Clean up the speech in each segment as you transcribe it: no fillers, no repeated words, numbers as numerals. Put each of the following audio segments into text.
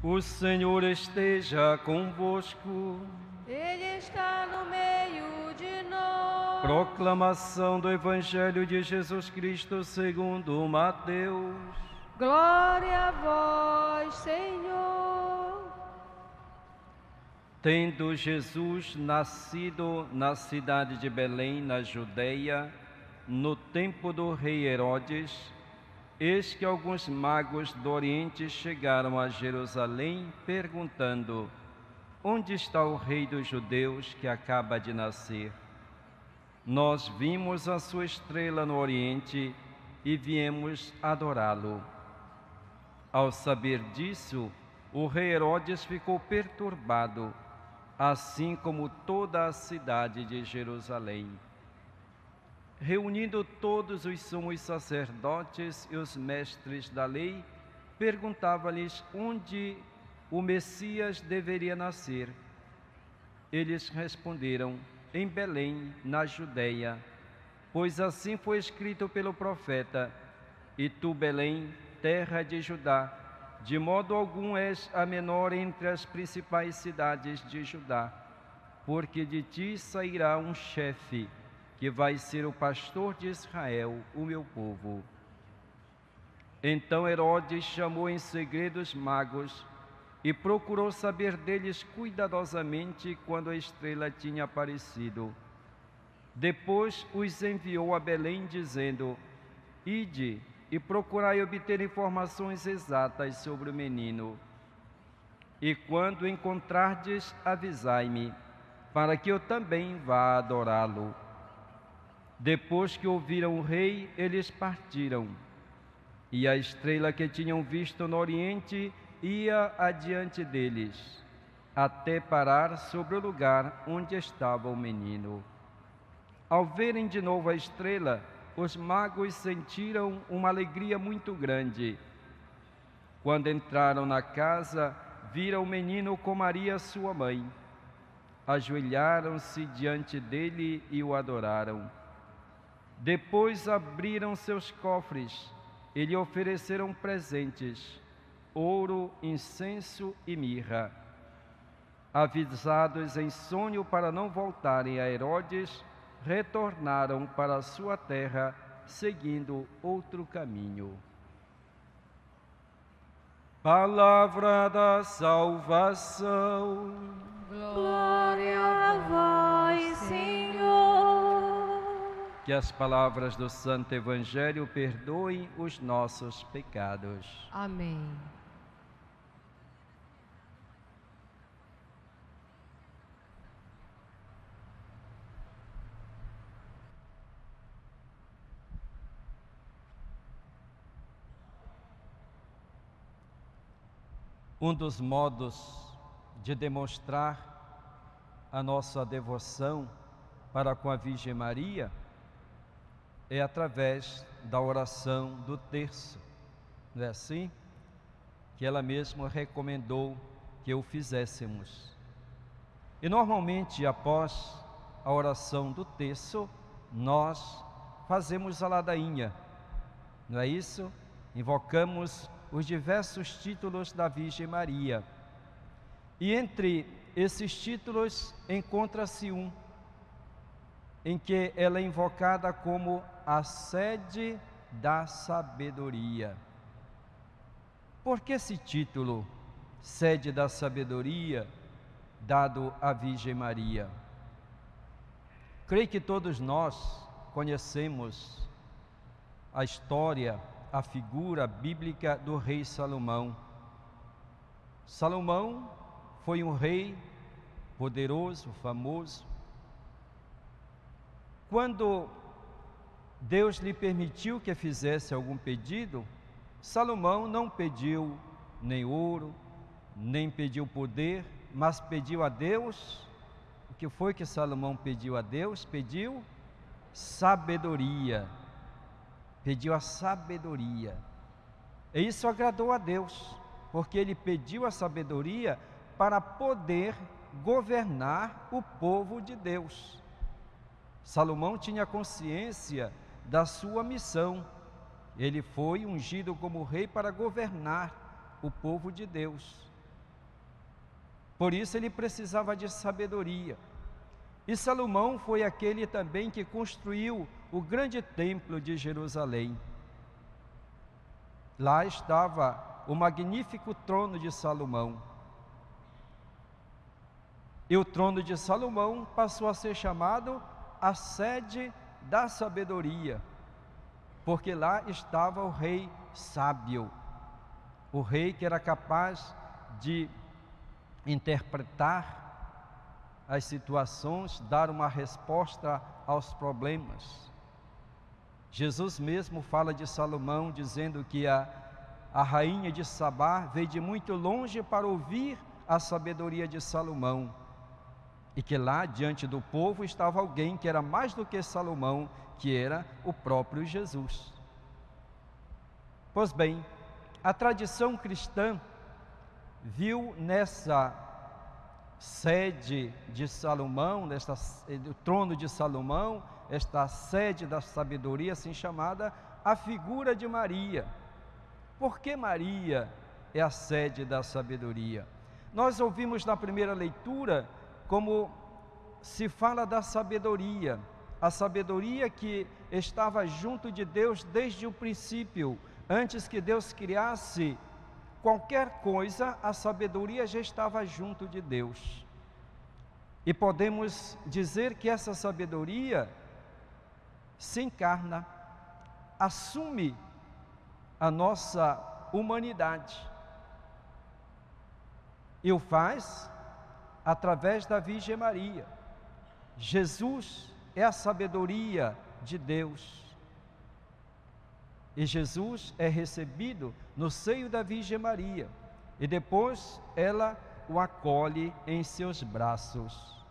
O Senhor esteja convosco. Ele está no meio de nós. Proclamação do Evangelho de Jesus Cristo segundo Mateus. Glória a vós, Senhor. Tendo Jesus nascido na cidade de Belém, na Judeia, no tempo do rei Herodes, eis que alguns magos do Oriente chegaram a Jerusalém, perguntando: onde está o rei dos judeus que acaba de nascer? Nós vimos a sua estrela no Oriente e viemos adorá-lo. Ao saber disso, o rei Herodes ficou perturbado, assim como toda a cidade de Jerusalém. Reunindo todos os sumos sacerdotes e os mestres da lei, perguntava-lhes onde o Messias deveria nascer. Eles responderam: em Belém, na Judeia, pois assim foi escrito pelo profeta: e tu, Belém, terra de Judá, de modo algum és a menor entre as principais cidades de Judá, porque de ti sairá um chefe, que vai ser o pastor de Israel, o meu povo. Então Herodes chamou em segredo os magos e procurou saber deles cuidadosamente quando a estrela tinha aparecido. Depois os enviou a Belém, dizendo: ide e procurai obter informações exatas sobre o menino. E quando encontrardes, avisai-me, para que eu também vá adorá-lo. Depois que ouviram o rei, eles partiram. E a estrela que tinham visto no Oriente ia adiante deles, até parar sobre o lugar onde estava o menino. Ao verem de novo a estrela, os magos sentiram uma alegria muito grande. Quando entraram na casa, viram o menino com Maria, sua mãe. Ajoelharam-se diante dele e o adoraram. Depois abriram seus cofres e lhe ofereceram presentes: ouro, incenso e mirra. Avisados em sonho para não voltarem a Herodes, retornaram para a sua terra, seguindo outro caminho. Palavra da salvação. Glória a vós, Senhor. Que as palavras do Santo Evangelho perdoem os nossos pecados. Amém. Um dos modos de demonstrar a nossa devoção para com a Virgem Maria é através da oração do terço. Não é assim? Que ela mesma recomendou que o fizéssemos. E normalmente, após a oração do terço, nós fazemos a ladainha, não é isso? Invocamos os diversos títulos da Virgem Maria. E entre esses títulos encontra-se um em que ela é invocada como a sede da sabedoria. Por que esse título, sede da sabedoria, dado à Virgem Maria? Creio que todos nós conhecemos a história, a figura bíblica do rei Salomão. Salomão foi um rei poderoso, famoso. Quando Deus lhe permitiu que fizesse algum pedido, Salomão não pediu nem ouro, nem pediu poder, mas pediu a Deus. O que foi que Salomão pediu a Deus? Pediu sabedoria. Pediu a sabedoria. E isso agradou a Deus, porque ele pediu a sabedoria para poder governar o povo de Deus. Salomão tinha consciência da sua missão. Ele foi ungido como rei para governar o povo de Deus. Por isso ele precisava de sabedoria. E Salomão foi aquele também que construiu o grande templo de Jerusalém. Lá estava o magnífico trono de Salomão. E o trono de Salomão passou a ser chamado a sede da sabedoria, porque lá estava o rei sábio, o rei que era capaz de interpretar as situações, dar uma resposta aos problemas. Jesus mesmo fala de Salomão, dizendo que a rainha de Sabá veio de muito longe para ouvir a sabedoria de Salomão, e que lá diante do povo estava alguém que era mais do que Salomão, que era o próprio Jesus. Pois bem, a tradição cristã viu nessa sede de Salomão, do trono de Salomão, esta sede da sabedoria, assim chamada, a figura de Maria. Por que Maria é a sede da sabedoria? Nós ouvimos na primeira leitura como se fala da sabedoria, a sabedoria que estava junto de Deus desde o princípio. Antes que Deus criasse qualquer coisa, a sabedoria já estava junto de Deus. E podemos dizer que essa sabedoria se encarna, assume a nossa humanidade e o faz através da Virgem Maria. Jesus é a sabedoria de Deus. E Jesus é recebido no seio da Virgem Maria, e depois ela o acolhe em seus braços.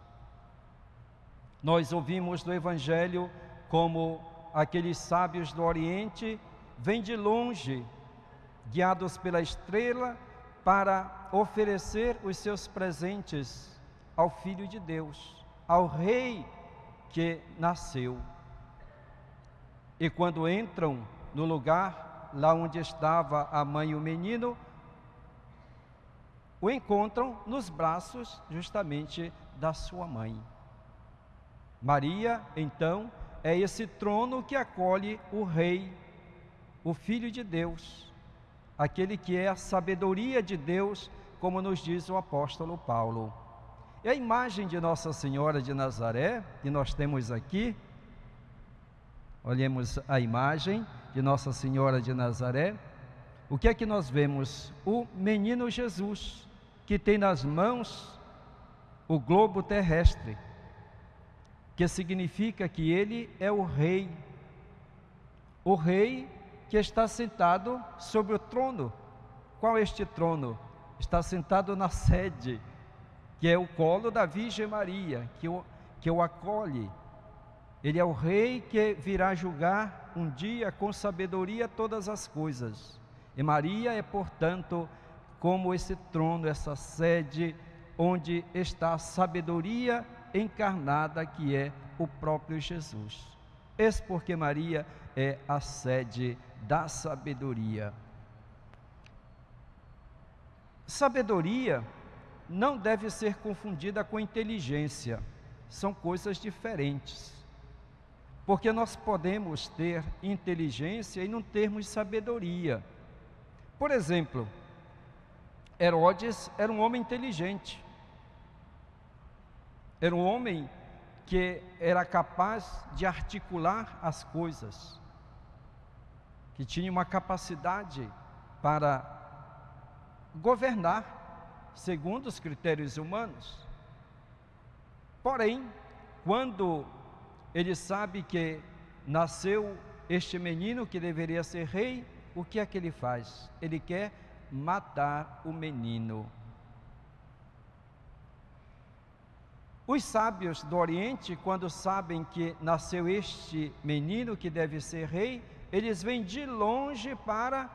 Nós ouvimos no Evangelho como aqueles sábios do Oriente vêm de longe, guiados pela estrela, para oferecer os seus presentes ao Filho de Deus, ao Rei que nasceu. E quando entram no lugar lá onde estava a mãe e o menino, o encontram nos braços justamente da sua mãe. Maria, então, é esse trono que acolhe o Rei, o Filho de Deus, aquele que é a sabedoria de Deus, como nos diz o apóstolo Paulo. E a imagem de Nossa Senhora de Nazaré, que nós temos aqui, olhemos a imagem de Nossa Senhora de Nazaré. O que é que nós vemos? O menino Jesus, que tem nas mãos o globo terrestre, que significa que ele é o rei que está sentado sobre o trono. Qual é este trono? Está sentado na sede, que é o colo da Virgem Maria, que o acolhe. Ele é o rei que virá julgar um dia com sabedoria todas as coisas. E Maria é, portanto, como esse trono, essa sede, onde está a sabedoria encarnada, que é o próprio Jesus. Eis porque Maria é a sede da sabedoria. Sabedoria não deve ser confundida com inteligência, são coisas diferentes. Porque nós podemos ter inteligência e não termos sabedoria. Por exemplo, Herodes era um homem inteligente, era um homem que era capaz de articular as coisas, que tinha uma capacidade para governar segundo os critérios humanos. Porém, quando ele sabe que nasceu este menino que deveria ser rei, o que é que ele faz? Ele quer matar o menino. Os sábios do Oriente, quando sabem que nasceu este menino que deve ser rei, eles vêm de longe para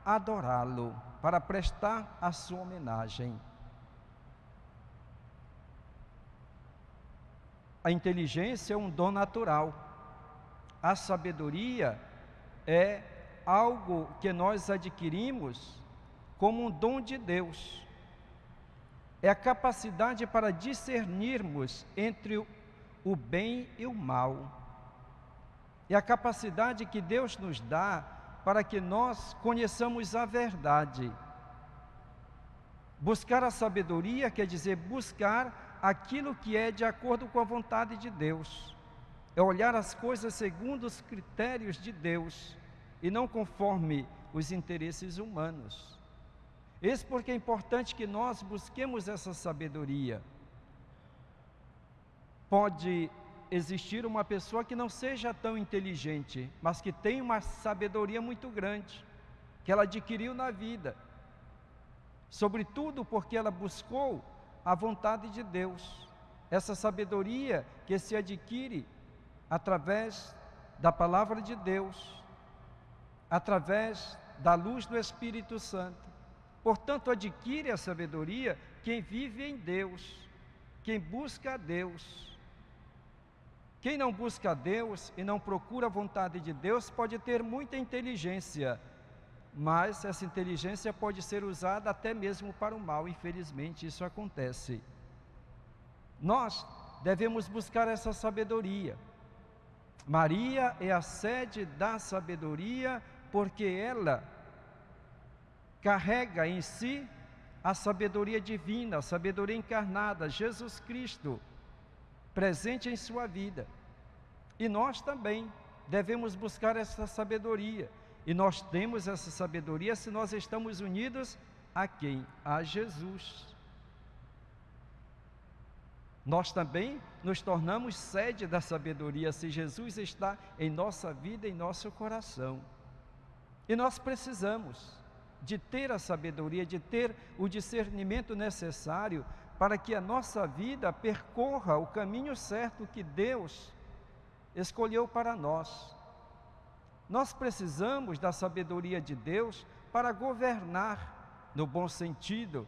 adorá-lo, para prestar a sua homenagem. A inteligência é um dom natural. A sabedoria é algo que nós adquirimos como um dom de Deus. é a capacidade para discernirmos entre o bem e o mal. É a capacidade que Deus nos dá para que nós conheçamos a verdade. Buscar a sabedoria quer dizer buscar aquilo que é de acordo com a vontade de Deus. É olhar as coisas segundo os critérios de Deus e não conforme os interesses humanos. Isso porque é importante que nós busquemos essa sabedoria. Pode existir uma pessoa que não seja tão inteligente, mas que tem uma sabedoria muito grande, que ela adquiriu na vida, sobretudo porque ela buscou a vontade de Deus. Essa sabedoria que se adquire através da palavra de Deus, através da luz do Espírito Santo. Portanto, adquire a sabedoria quem vive em Deus, quem busca a Deus. Quem não busca a Deus e não procura a vontade de Deus pode ter muita inteligência, mas essa inteligência pode ser usada até mesmo para o mal. Infelizmente, isso acontece. Nós devemos buscar essa sabedoria. Maria é a sede da sabedoria, porque ela carrega em si a sabedoria divina, a sabedoria encarnada, Jesus Cristo, presente em sua vida. E nós também devemos buscar essa sabedoria. E nós temos essa sabedoria se nós estamos unidos a quem? A Jesus. Nós também nos tornamos sede da sabedoria se Jesus está em nossa vida, em nosso coração. E nós precisamos de ter a sabedoria, de ter o discernimento necessário para que a nossa vida percorra o caminho certo que Deus escolheu para nós. Nós precisamos da sabedoria de Deus para governar, no bom sentido,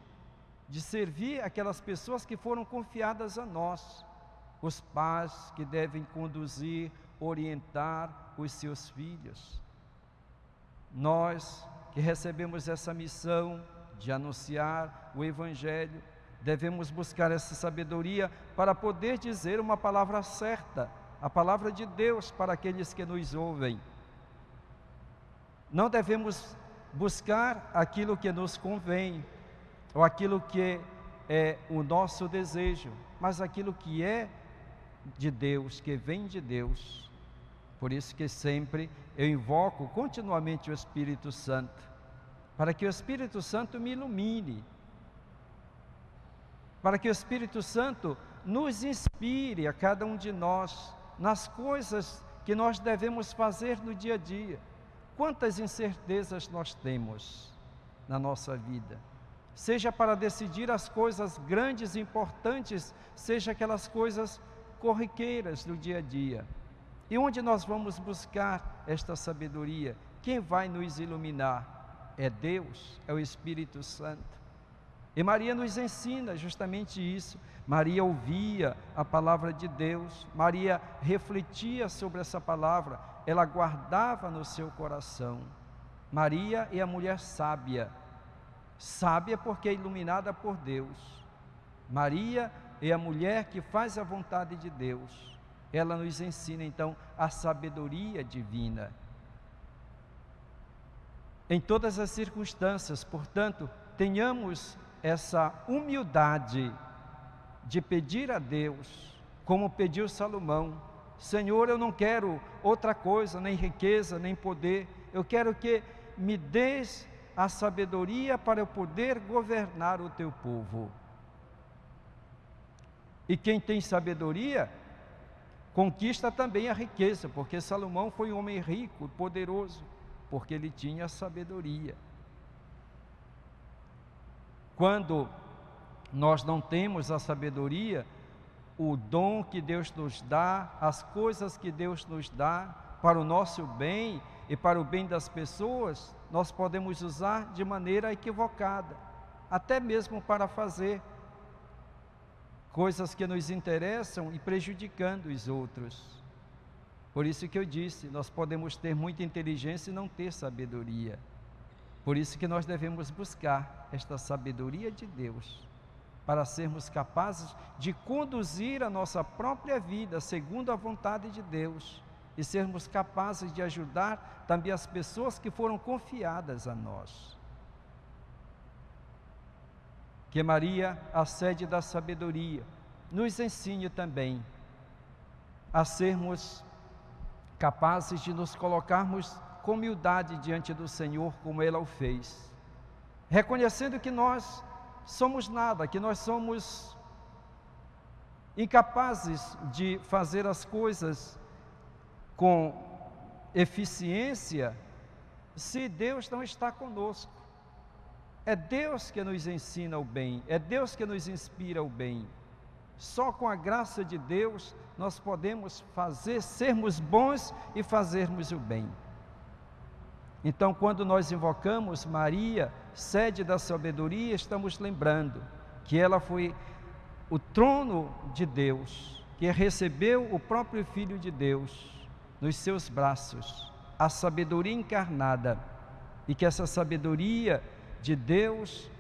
de servir aquelas pessoas que foram confiadas a nós, os pais que devem conduzir, orientar os seus filhos. Nós que recebemos essa missão de anunciar o Evangelho, devemos buscar essa sabedoria para poder dizer uma palavra certa, a palavra de Deus para aqueles que nos ouvem. Não devemos buscar aquilo que nos convém, ou aquilo que é o nosso desejo, mas aquilo que é de Deus, que vem de Deus. Por isso que sempre eu invoco continuamente o Espírito Santo, para que o Espírito Santo me ilumine, para que o Espírito Santo nos inspire a cada um de nós, nas coisas que nós devemos fazer no dia a dia. Quantas incertezas nós temos na nossa vida, seja para decidir as coisas grandes e importantes, seja aquelas coisas corriqueiras do dia a dia. E onde nós vamos buscar esta sabedoria? Quem vai nos iluminar? É Deus, é o Espírito Santo. E Maria nos ensina justamente isso. Maria ouvia a palavra de Deus, Maria refletia sobre essa palavra, ela guardava no seu coração. Maria é a mulher sábia, sábia porque é iluminada por Deus. Maria é a mulher que faz a vontade de Deus. Ela nos ensina então a sabedoria divina. Em todas as circunstâncias, portanto, tenhamos essa humildade de pedir a Deus, como pediu Salomão: Senhor, eu não quero outra coisa, nem riqueza, nem poder, eu quero que me dês a sabedoria para eu poder governar o teu povo. E quem tem sabedoria, conquista também a riqueza, porque Salomão foi um homem rico, poderoso, porque ele tinha sabedoria. Quando nós não temos a sabedoria, o dom que Deus nos dá, as coisas que Deus nos dá para o nosso bem e para o bem das pessoas, nós podemos usar de maneira equivocada, até mesmo para fazer coisas que nos interessam e prejudicando os outros. Por isso que eu disse, nós podemos ter muita inteligência e não ter sabedoria. Por isso que nós devemos buscar esta sabedoria de Deus. para sermos capazes de conduzir a nossa própria vida segundo a vontade de Deus e sermos capazes de ajudar também as pessoas que foram confiadas a nós. Que Maria, a sede da sabedoria, nos ensine também a sermos capazes de nos colocarmos com humildade diante do Senhor, como ela o fez, reconhecendo que nós somos nada, que nós somos incapazes de fazer as coisas com eficiência se Deus não está conosco. É Deus que nos ensina o bem, é Deus que nos inspira o bem. Só com a graça de Deus nós podemos sermos bons e fazermos o bem. Então, quando nós invocamos Maria, sede da sabedoria, estamos lembrando que ela foi o trono de Deus, que recebeu o próprio Filho de Deus nos seus braços, a sabedoria encarnada, e que essa sabedoria de Deus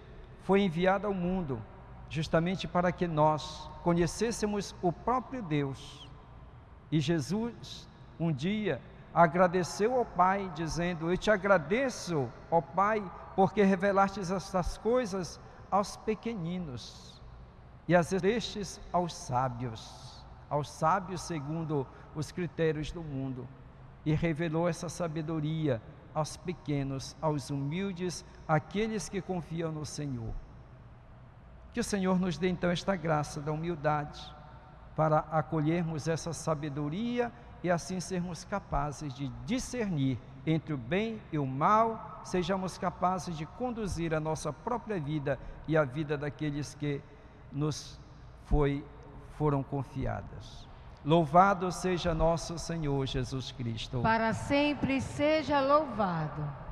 foi enviada ao mundo, justamente para que nós conhecêssemos o próprio Deus. E Jesus, um dia, agradeceu ao Pai, dizendo: eu te agradeço, ó Pai, porque revelastes estas coisas aos pequeninos e as destes aos sábios segundo os critérios do mundo, e revelou essa sabedoria aos pequenos, aos humildes, àqueles que confiam no Senhor. Que o Senhor nos dê então esta graça da humildade, para acolhermos essa sabedoria e assim sermos capazes de discernir entre o bem e o mal, sejamos capazes de conduzir a nossa própria vida e a vida daqueles que nos foram confiadas. Louvado seja nosso Senhor Jesus Cristo. Para sempre seja louvado.